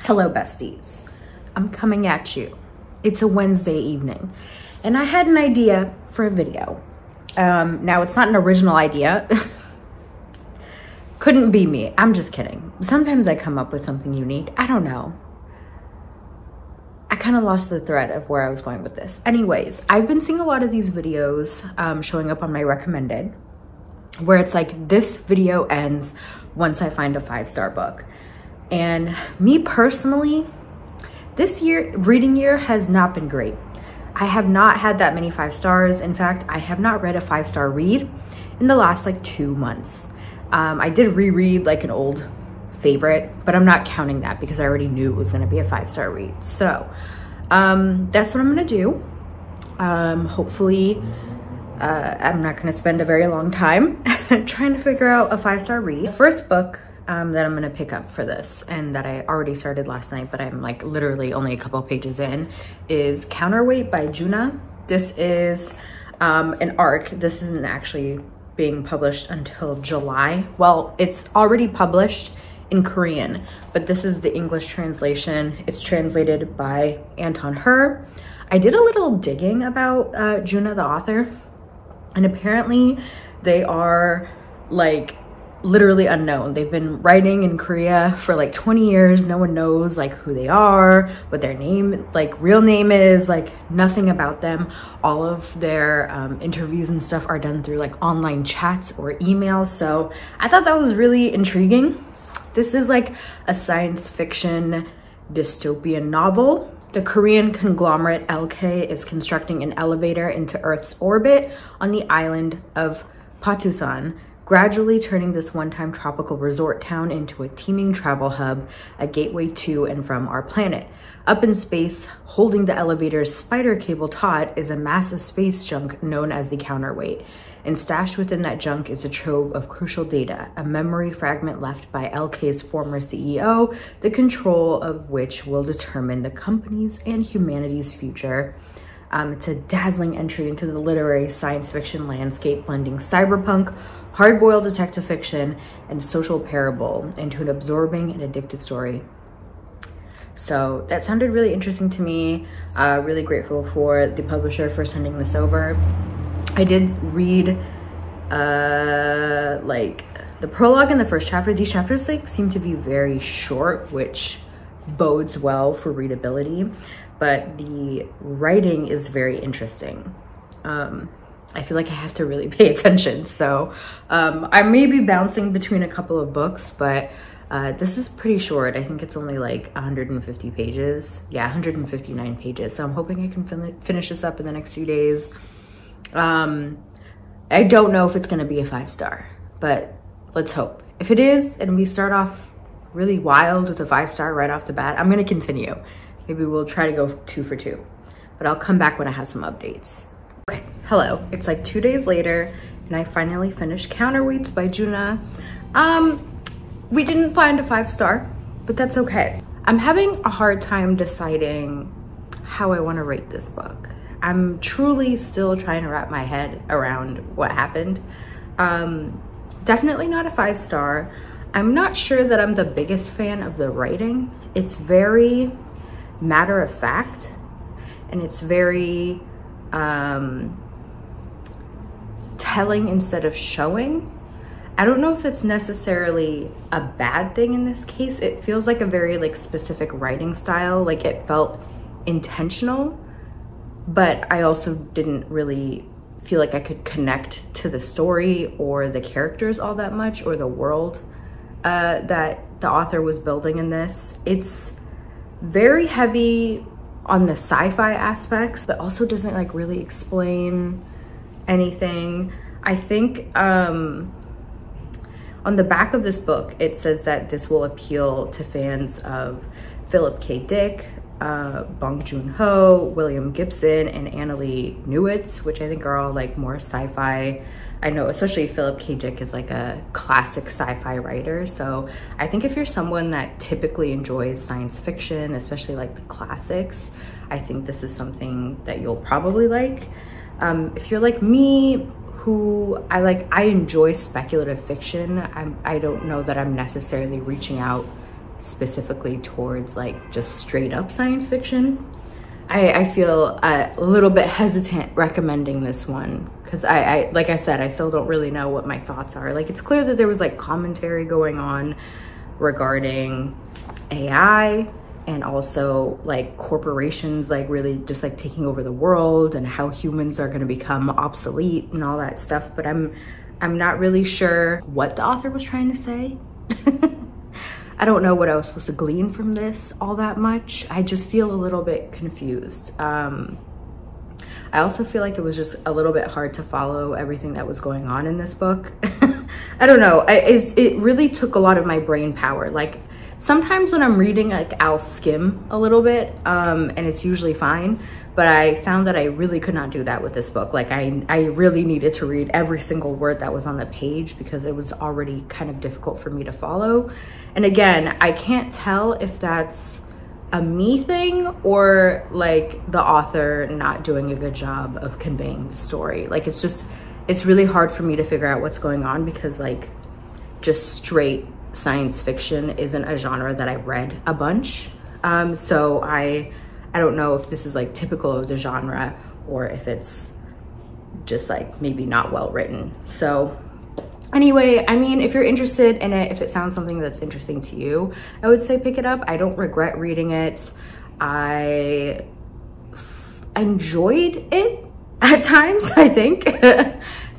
Hello besties, I'm coming at you. It's a Wednesday evening and I had an idea for a video. Now it's not an original idea. Couldn't be me, I'm just kidding. Sometimes I come up with something unique, I don't know. I kind of lost the thread of where I was going with this. Anyways, I've been seeing a lot of these videos showing up on my recommended where it's like, this video ends once I find a 5-star book. And me personally, this reading year has not been great. I have not had that many 5 stars. In fact, I have not read a 5-star read in the last like 2 months. I did reread like an old favorite, but I'm not counting that because I already knew it was going to be a 5-star read. So that's what I'm going to do. Hopefully, I'm not going to spend a very long time trying to figure out a 5-star read. The first book that I'm gonna pick up for this, and that I already started last night, but I'm like literally only a couple pages in, is Counterweight by Juna. This is an arc. This isn't actually being published until July. Well, it's already published in Korean, but this is the English translation. It's translated by Anton Her. I did a little digging about Juna, the author, and apparently they are like literally unknown. They've been writing in Korea for like 20 years. No one knows like who they are, what their name, like real name is, like nothing about them. All of their interviews and stuff are done through like online chats or emails. So I thought that was really intriguing. This is like a science fiction dystopian novel. The Korean conglomerate LK is constructing an elevator into Earth's orbit on the island of Patusan, gradually turning this one-time tropical resort town into a teeming travel hub, a gateway to and from our planet. Up in space, holding the elevator's spider cable taut, is a massive space junk known as the Counterweight. And stashed within that junk is a trove of crucial data, a memory fragment left by LK's former CEO, the control of which will determine the company's and humanity's future. It's a dazzling entry into the literary science fiction landscape, blending cyberpunk, hard-boiled detective fiction, and social parable into an absorbing and addictive story. So that sounded really interesting to me. Really grateful for the publisher for sending this over. I did read like the prologue and the first chapter. These chapters like seem to be very short, which bodes well for readability, but the writing is very interesting. I feel like I have to really pay attention. So I may be bouncing between a couple of books, but this is pretty short. I think it's only like 150 pages. Yeah, 159 pages. So I'm hoping I can finish this up in the next few days. I don't know if it's gonna be a 5-star, but let's hope. If it is, and we start off really wild with a 5-star right off the bat, I'm gonna continue. Maybe we'll try to go 2 for 2, but I'll come back when I have some updates. Okay, hello. It's like 2 days later and I finally finished Counterweights by Juna. We didn't find a 5-star, but that's okay. I'm having a hard time deciding how I want to rate this book. I'm truly still trying to wrap my head around what happened. Definitely not a 5-star. I'm not sure that I'm the biggest fan of the writing. It's very matter of fact, and it's very telling instead of showing. I don't know if that's necessarily a bad thing in this case. It feels like a very like specific writing style. Like it felt intentional, but I also didn't really feel like I could connect to the story or the characters all that much, or the world that the author was building in this. It's very heavy on the sci-fi aspects, but also doesn't like really explain anything. I think on the back of this book, it says that this will appeal to fans of Philip K. Dick, Bong Joon-ho, William Gibson, and Annalee Newitz, which I think are all like more sci-fi. I know especially Philip K. Dick is like a classic sci-fi writer. So I think if you're someone that typically enjoys science fiction, especially like the classics, I think this is something that you'll probably like. If you're like me, who I enjoy speculative fiction, I don't know that I'm necessarily reaching out specifically towards like just straight up science fiction, I feel a little bit hesitant recommending this one because I like I said, I still don't really know what my thoughts are. Like, it's clear that there was like commentary going on regarding AI and also like corporations like really just like taking over the world and how humans are going to become obsolete and all that stuff, but I'm not really sure what the author was trying to say. I don't know what I was supposed to glean from this all that much. I just feel a little bit confused. I also feel like it was just a little bit hard to follow everything that was going on in this book. I don't know, it really took a lot of my brain power. Like, sometimes when I'm reading, like, I'll skim a little bit, and it's usually fine, but I found that I really could not do that with this book. Like, I really needed to read every single word that was on the page because it was already kind of difficult for me to follow. And again, I can't tell if that's a me thing or like the author not doing a good job of conveying the story. Like, it's really hard for me to figure out what's going on because like just straight science fiction isn't a genre that I've read a bunch. So I don't know if this is like typical of the genre or if it's just like maybe not well written. So anyway, I mean, if you're interested in it, if it sounds something that's interesting to you, I would say pick it up. I don't regret reading it. I enjoyed it at times, I think.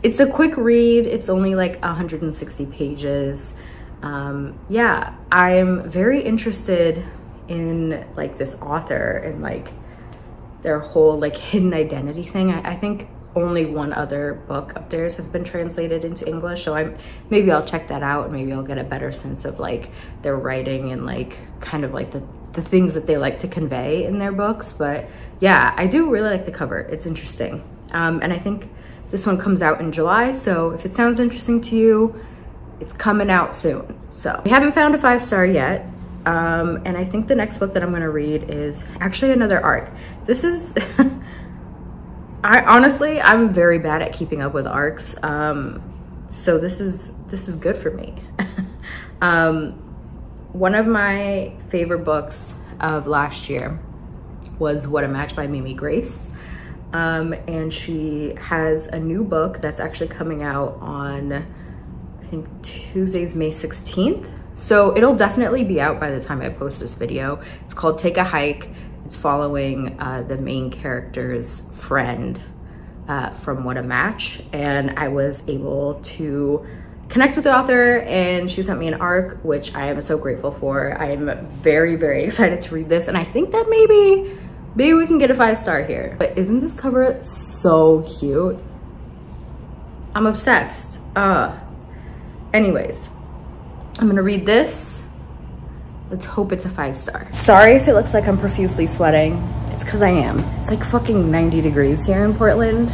It's a quick read. It's only like 160 pages. Yeah, I'm very interested in like this author and like their whole like hidden identity thing. I think only one other book of theirs has been translated into English, so maybe I'll check that out and maybe I'll get a better sense of like their writing and like kind of like the things that they like to convey in their books. But yeah, I do really like the cover. It's interesting. And I think this one comes out in July, so if it sounds interesting to you, it's coming out soon. So we haven't found a 5-star yet. And I think the next book that I'm gonna read is actually another arc. This is, honestly, I'm very bad at keeping up with arcs. So this is good for me. One of my favorite books of last year was What a Match by Mimi Grace. And she has a new book that's actually coming out on, I think Tuesday's May 16th. So it'll definitely be out by the time I post this video. It's called Take a Hike. It's following the main character's friend from What a Match. And I was able to connect with the author and she sent me an arc, which I am so grateful for. I am very, very excited to read this. And I think that maybe we can get a 5-star here. But isn't this cover so cute? I'm obsessed. Anyways, I'm gonna read this. Let's hope it's a 5-star. Sorry if it looks like I'm profusely sweating. It's because I am. It's like fucking 90 degrees here in Portland.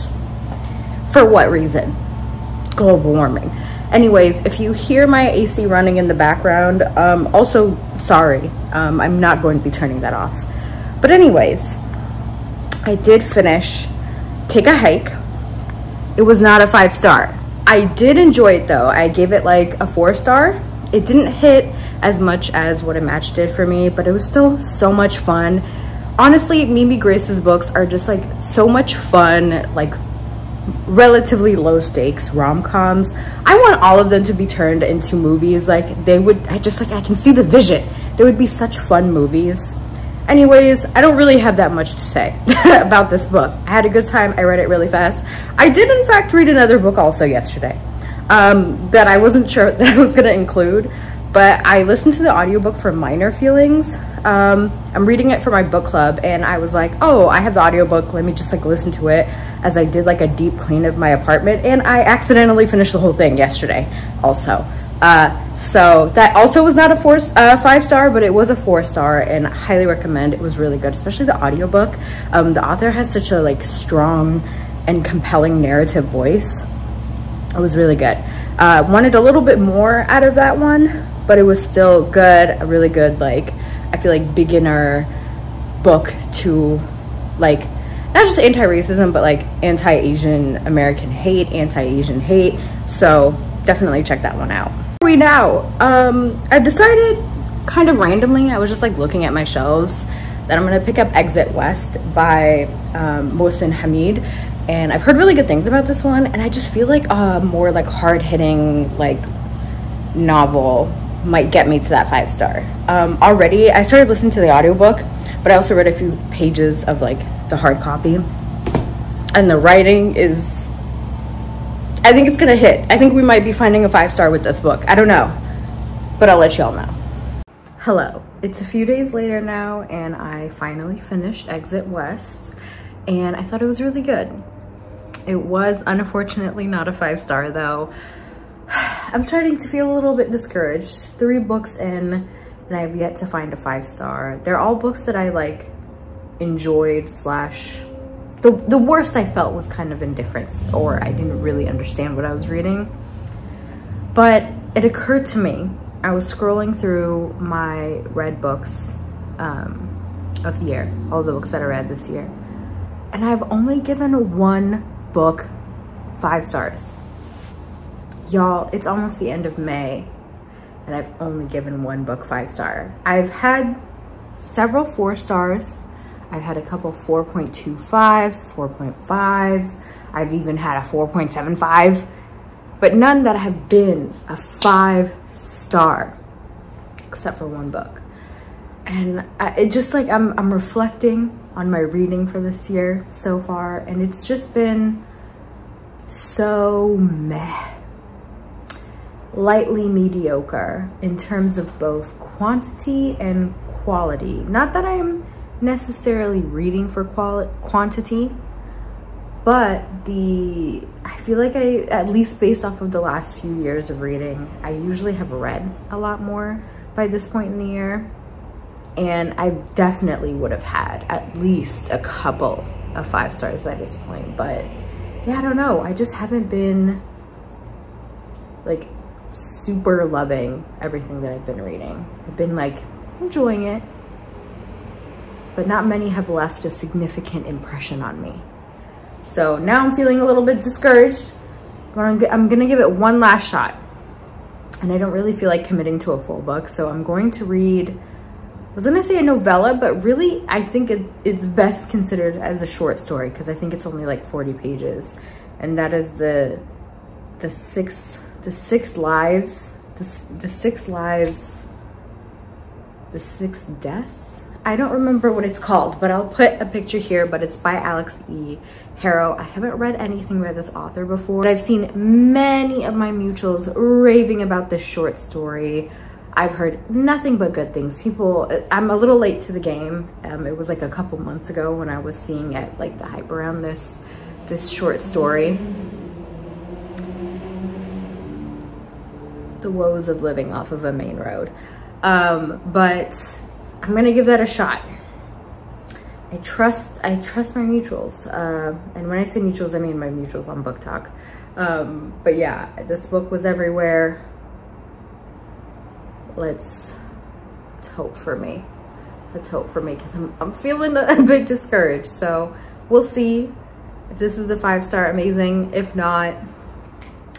For what reason? Global warming. Anyways, if you hear my AC running in the background, also sorry. I'm not going to be turning that off. But anyways, I did finish Take a Hike. It was not a 5-star. I did enjoy it though. I gave it like a 4-star. It didn't hit as much as What a Match did for me, but it was still so much fun. Honestly, Mimi Grace's books are just like so much fun, like relatively low stakes rom-coms. I want all of them to be turned into movies. Like they would, I can see the vision. They would be such fun movies. Anyways, I don't really have that much to say about this book. I had a good time. I read it really fast. I did in fact read another book also yesterday that I wasn't sure that I was gonna include, but I listened to the audiobook for Minor Feelings. I'm reading it for my book club and I was like, oh, I have the audiobook, let me just like listen to it, as I did like a deep clean of my apartment, and I accidentally finished the whole thing yesterday also. So that also was not a 5-star, but it was a 4-star, and I highly recommend. It was really good, especially the audiobook. The author has such a like strong and compelling narrative voice. It was really good. Wanted a little bit more out of that one, but it was still good. A really good, like, I feel like beginner book to like, not just anti-racism, but like anti-Asian American hate, anti-Asian hate. So definitely check that one out. We now, I've decided kind of randomly, I was just like looking at my shelves, that I'm gonna pick up Exit West by Mohsin Hamid. And I've heard really good things about this one, and I just feel like a more like hard-hitting like novel might get me to that 5-star. Already I started listening to the audiobook, but I also read a few pages of like the hard copy, and the writing is, I think it's gonna hit. I think we might be finding a 5-star with this book. I don't know, but I'll let y'all know. Hello, it's a few days later now, and I finally finished Exit West, and I thought it was really good. It was unfortunately not a 5-star though. I'm starting to feel a little bit discouraged. 3 books in, and I've yet to find a 5-star. They're all books that I like enjoyed slash the worst I felt was kind of indifference, or I didn't really understand what I was reading. But it occurred to me, I was scrolling through my read books of the year, all the books that I read this year, and I've only given 1 book 5 stars. Y'all, it's almost the end of May, and I've only given 1 book 5-star. I've had several 4 stars. I've had a couple 4.25s, 4.5s. I've even had a 4.75, but none that have been a 5-star, except for 1 book. And it just like, I'm reflecting on my reading for this year so far, and it's just been so meh. Lightly mediocre in terms of both quantity and quality. Not that I'm necessarily reading for quantity, but I feel like at least based off of the last few years of reading, I usually have read a lot more by this point in the year, and I definitely would have had at least a couple of 5 stars by this point. But yeah, I don't know, I just haven't been like super loving everything that I've been reading. I've been like enjoying it, but not many have left a significant impression on me. So now I'm feeling a little bit discouraged, but I'm gonna give it 1 last shot. And I don't really feel like committing to a full book, so I'm going to read, I was gonna say a novella, but really I think it's best considered as a short story, because I think it's only like 40 pages. And that is the six deaths. I don't remember what it's called, but I'll put a picture here, but it's by Alex E. Harrow. I haven't read anything by this author before, but I've seen many of my mutuals raving about this short story. I've heard nothing but good things. I'm a little late to the game. It was like a couple months ago when I was seeing it, like the hype around this short story. The woes of living off of a main road. But I'm gonna give that a shot. I trust my mutuals. And when I say mutuals, I mean my mutuals on Book Talk. But yeah, this book was everywhere. Let's hope for me. Let's hope for me, because I'm feeling a bit discouraged. So we'll see. If this is a 5-star, amazing. If not,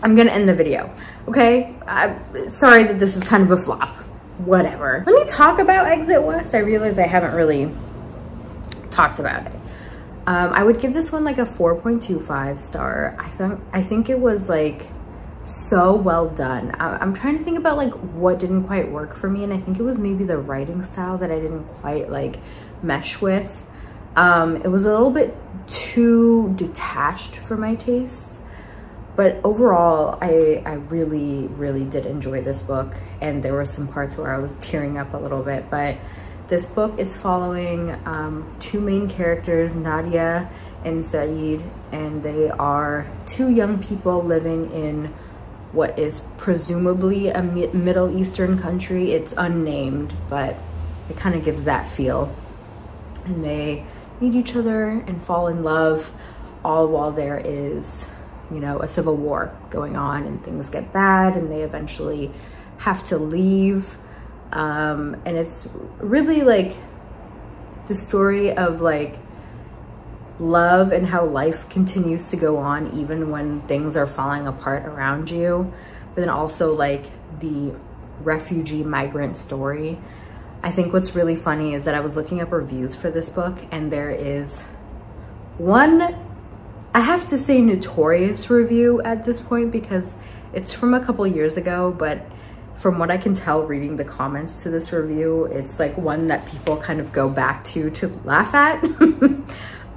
I'm gonna end the video, okay? I'm sorry that this is kind of a flop. Whatever. Let me talk about Exit West. I realize I haven't really talked about it. I would give this one like a 4.25 star. I think it was like so well done. I'm trying to think about like what didn't quite work for me, and I think it was maybe the writing style that I didn't quite like mesh with. It was a little bit too detached for my tastes. But overall, I really, really did enjoy this book, and there were some parts where I was tearing up a little bit. But this book is following 2 main characters, Nadia and Saeed, and they are 2 young people living in what is presumably a Middle Eastern country. It's unnamed, but it kind of gives that feel. And they meet each other and fall in love, all while there is, you know, a civil war going on, and things get bad, and they eventually have to leave. And it's really like the story of like love and how life continues to go on even when things are falling apart around you, but then also like the refugee migrant story. I think what's really funny is that I was looking up reviews for this book, and there is one, I have to say, notorious review at this point because it's from a couple years ago, but from what I can tell reading the comments to this review, it's like one that people kind of go back to laugh at.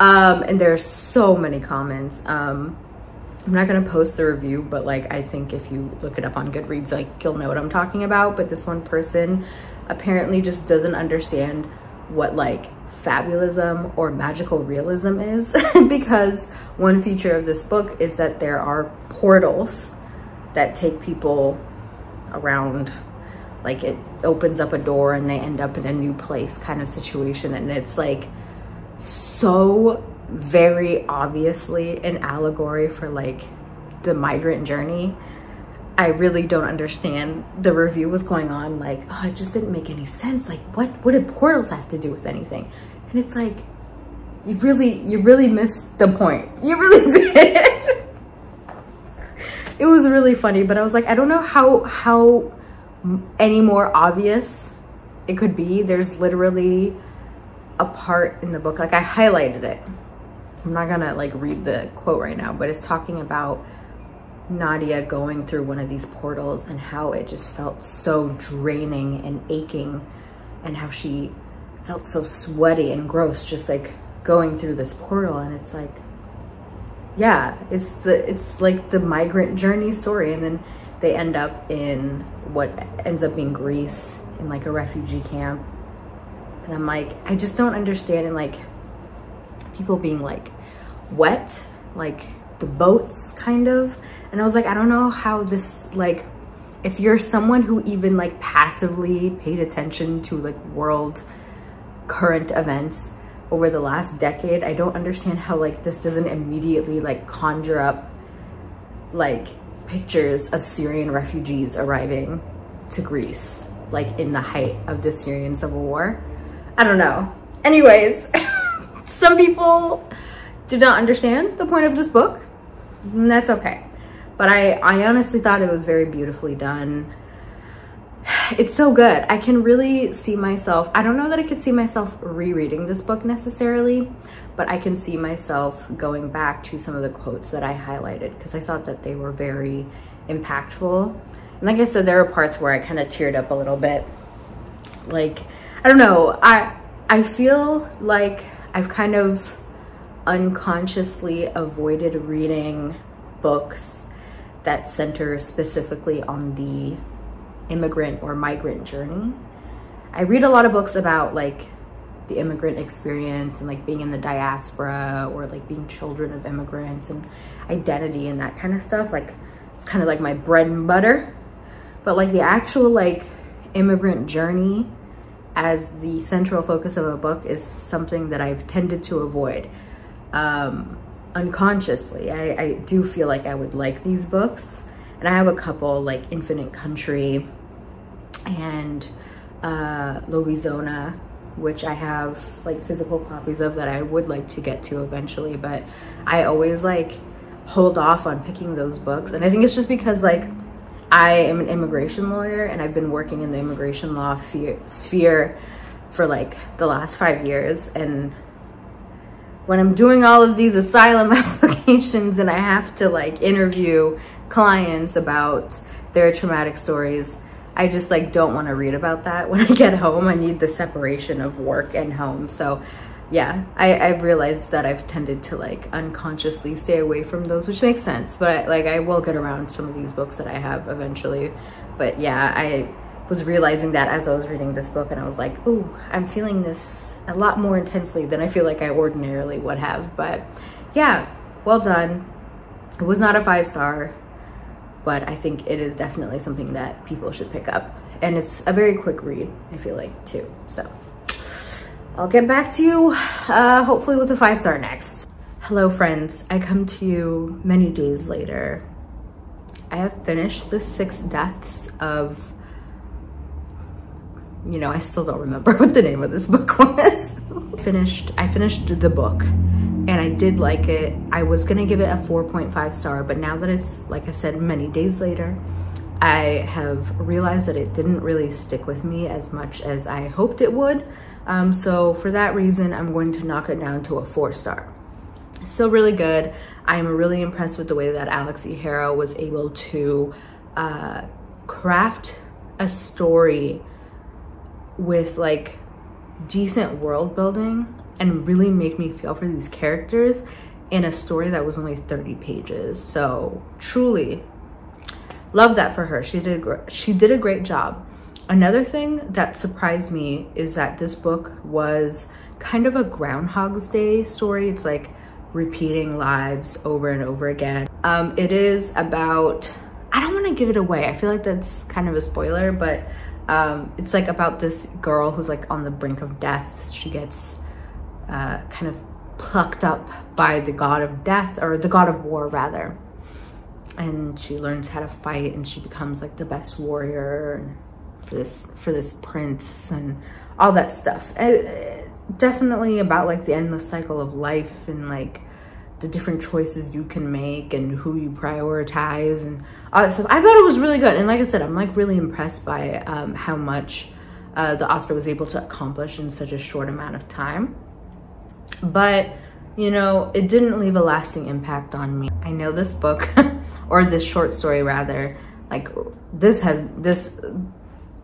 And there's so many comments. I'm not gonna post the review, but like, I think if you look it up on Goodreads, like, you'll know what I'm talking about. But this one person apparently just doesn't understand what like fabulism or magical realism is because one feature of this book is that there are portals that take people around, like it opens up a door and they end up in a new place kind of situation. And it's like so very obviously an allegory for like the migrant journey. I really don't understand. The review was going on like, oh, it just didn't make any sense. Like, what did portals have to do with anything? And it's like, you really missed the point. You really did. It was really funny, but I was like, I don't know how any more obvious it could be. There's literally a part in the book, like I highlighted it. I'm not gonna like read the quote right now, but it's talking about Nadia going through one of these portals and how it just felt so draining and aching, and how she felt so sweaty and gross just like going through this portal. And it's like, yeah, it's like the migrant journey story. And then they end up in what ends up being Greece, in like a refugee camp. And I'm like, I just don't understand. And like people being like wet, like the boats kind of. And I was like, I don't know how this, like, if you're someone who even like passively paid attention to like world current events over the last decade, I don't understand how like this doesn't immediately like conjure up like pictures of Syrian refugees arriving to Greece, like in the height of the Syrian civil war. I don't know. Anyways, some people did not understand the point of this book, and that's okay. But I honestly thought it was very beautifully done. It's so good. I can really see myself, I don't know that I could see myself rereading this book necessarily, but I can see myself going back to some of the quotes that I highlighted because I thought that they were very impactful. And like I said, there are parts where I kind of teared up a little bit. Like, I don't know, I feel like I've kind of unconsciously avoided reading books that center specifically on the immigrant or migrant journey. I read a lot of books about like the immigrant experience and like being in the diaspora or like being children of immigrants and identity and that kind of stuff. Like, it's kind of like my bread and butter. But like the actual like immigrant journey as the central focus of a book is something that I've tended to avoid unconsciously. I do feel like I would like these books, and I have a couple like Infinite Country and Louisiana, which I have like physical copies of that I would like to get to eventually, but I always like hold off on picking those books. And I think it's just because like I am an immigration lawyer and I've been working in the immigration law sphere for like the last 5 years, and when I'm doing all of these asylum applications and I have to like interview clients about their traumatic stories, I just like don't want to read about that when I get home. I need the separation of work and home. So yeah, I've realized that I've tended to like unconsciously stay away from those, which makes sense. But like I will get around some of these books that I have eventually. But yeah, I was realizing that as I was reading this book, and I was like, ooh, I'm feeling this a lot more intensely than I feel like I ordinarily would have. But yeah, well done. It was not a 5-star, but I think it is definitely something that people should pick up. And it's a very quick read, I feel like, too. So I'll get back to you hopefully with a 5-star next. Hello friends, I come to you many days later. I have finished the 6 deaths of, you know, I still don't remember what the name of this book was. I finished the book and I did like it. I was gonna give it a 4.5 star, but now that it's, like I said, many days later, I have realized that it didn't really stick with me as much as I hoped it would. So for that reason, I'm going to knock it down to a 4-star. Still really good. I'm really impressed with the way that Alex E. Harrow was able to craft a story with like decent world building and really make me feel for these characters in a story that was only 30 pages. So truly love that for her. She did a great job. Another thing that surprised me is that this book was kind of a Groundhog's Day story. It's like repeating lives over and over again. It is about, I don't want to give it away. I feel like that's kind of a spoiler, but it's like about this girl who's like on the brink of death. She gets kind of plucked up by the god of death, or the god of war rather. And she learns how to fight, and she becomes like the best warrior for this prince and all that stuff. Definitely about like the endless cycle of life and like the different choices you can make and who you prioritize and all that stuff. I thought it was really good. And like I said, I'm like really impressed by how much the author was able to accomplish in such a short amount of time. But, you know, it didn't leave a lasting impact on me. I know this book, or this short story rather, like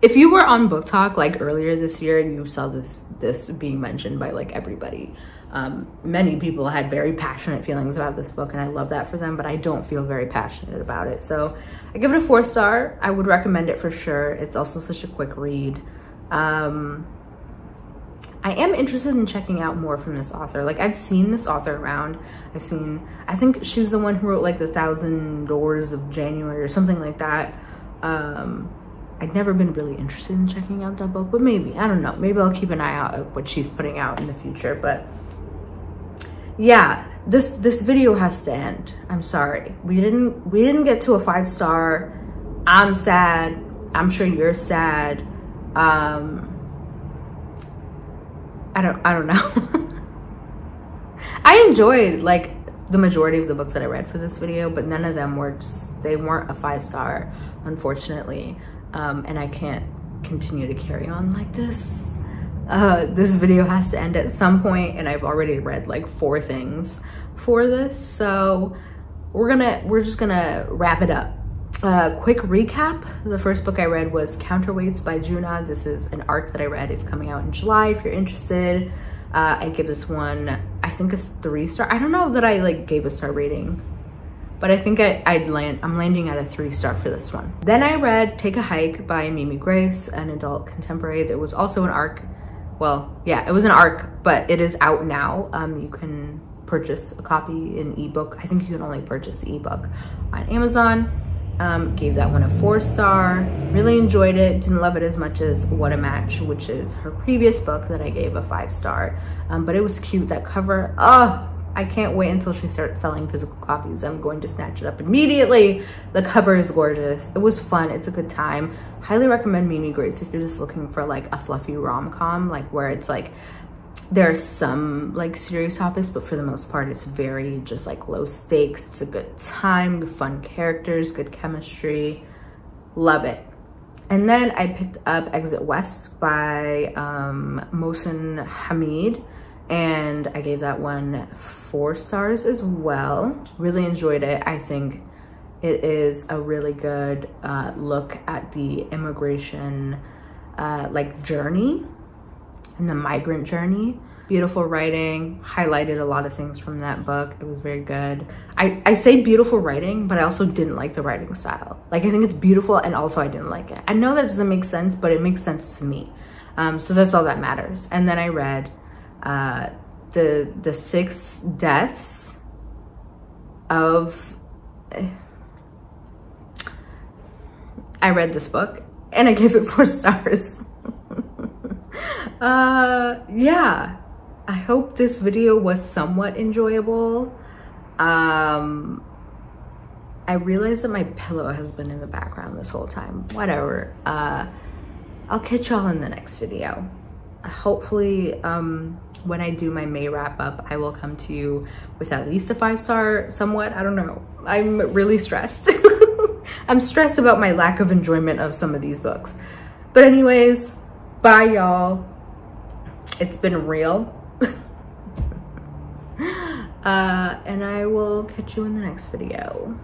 if you were on Book Talk like earlier this year, you saw this being mentioned by like everybody. Many people had very passionate feelings about this book, and I love that for them, but I don't feel very passionate about it. So I give it a 4-star. I would recommend it for sure. It's also such a quick read. I am interested in checking out more from this author. Like, I've seen this author around. I think she's the one who wrote like the 1,000 Doors of January or something like that. I'd never been really interested in checking out that book, but maybe, I don't know. Maybe I'll keep an eye out at what she's putting out in the future. But yeah, this video has to end. I'm sorry. We didn't get to a 5-star. I'm sad. I'm sure you're sad. I don't know. I enjoyed like the majority of the books that I read for this video, but none of them were they weren't a 5-star, unfortunately. And I can't continue to carry on like this. This video has to end at some point, and I've already read like 4 things for this, so we're just gonna wrap it up. Quick recap. The first book I read was Counterweights by Juna. This is an arc that I read. It's coming out in July if you're interested. I give this one, I think, a 3-star. I don't know that I like gave a star rating, but I think I'm landing at a 3-star for this one. Then I read Take a Hike by Mimi Grace, an adult contemporary. There was also an arc. Well, yeah, it was an arc, but it is out now. You can purchase a copy in ebook. I think you can only purchase the ebook on Amazon. Gave that one a 4-star. Really enjoyed it. Didn't love it as much as What a Match, which is her previous book that I gave a 5-star. But it was cute. That cover, oh, I can't wait until she starts selling physical copies. I'm going to snatch it up immediately. The cover is gorgeous. It was fun. It's a good time. Highly recommend Mimi Grace if you're just looking for like a fluffy rom-com, like where it's like there are some like serious topics, but for the most part it's very just like low stakes. It's a good time, fun characters, good chemistry. Love it. And then I picked up Exit West by Mohsen Hamid, and I gave that one 4 stars as well. Really enjoyed it. I think it is a really good look at the immigration like journey and the migrant journey. Beautiful writing, highlighted a lot of things from that book. It was very good. I say beautiful writing, but I also didn't like the writing style. Like, I think it's beautiful, and also I didn't like it. I know that doesn't make sense, but it makes sense to me. So that's all that matters. And then I read the 6 Deaths of... I read this book, and I gave it 4 stars. Yeah, I hope this video was somewhat enjoyable. I realized that my pillow has been in the background this whole time. Whatever. I'll catch y'all in the next video. Hopefully, when I do my May wrap up, I will come to you with at least a 5-star somewhat. I don't know. I'm really stressed. I'm stressed about my lack of enjoyment of some of these books. But anyways, bye y'all. It's been real. And I will catch you in the next video.